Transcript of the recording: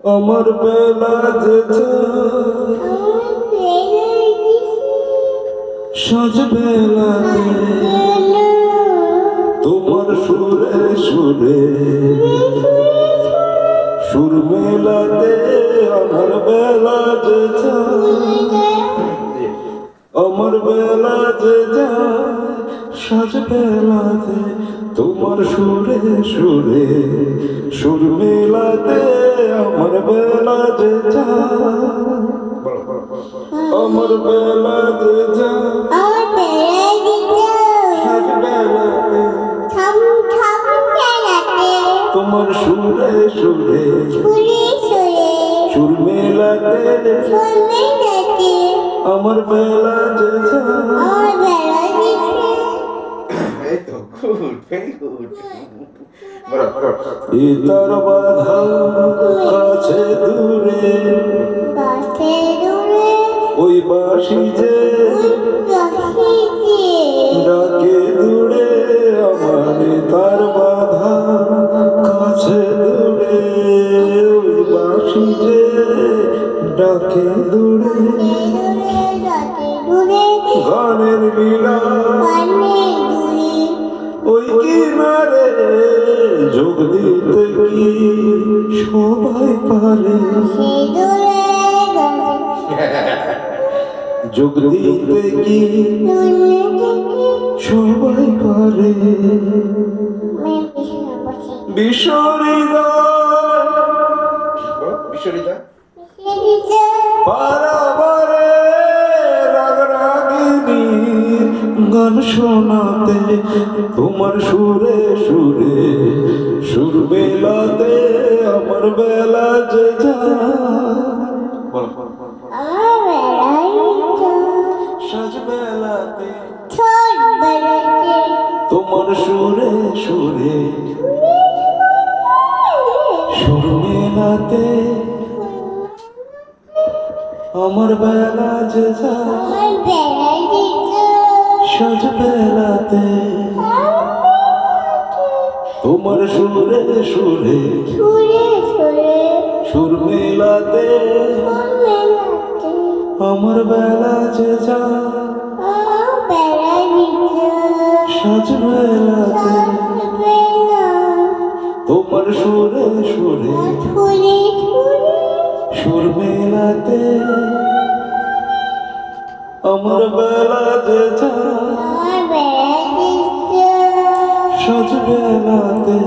আমার বেলা যে সাজ বেলাতে তোমার সুরে সুরে সুর মেলাতে আমার বেলা যে আমার বেলা যে সাজ বেলাতে তোমার সুরে সুরে সুর মেলাতে আমার বেলা যে আমার বেলা যে সাজ বেলাতে তোমার সুরে সুরে সুর মেলাতে আমার বেলা যে ইতার বাধা কাছে দূরে ওই বাঁশি যে ডাকে দূরে আমার তার বাধা কাছে দূরে ওই বাঁশি যে ডাকে দূরে গানের লীলা ওই কিনারে যোগ দিতে কি সবাই পারে যোগ দিতে কি সবাই পারে বিশ্বরিদা পারাবারে রাগ রাগিনী গান শোনাতে তোমার সুরে সুরে সুর মেলাতে আমার বেলা যে সাজ বেলাতে তোমার সুরে সুরে সুর মেলাতে আমার বেলা যে সাজ বেলাতে তোমার সুরে সুরে সুর মেলাতে আমার বেলা যে সাজ বেলাতে তোমার সুরে সুরে সুর মেলাতে আমার বেলা যে সাজ বেলাতে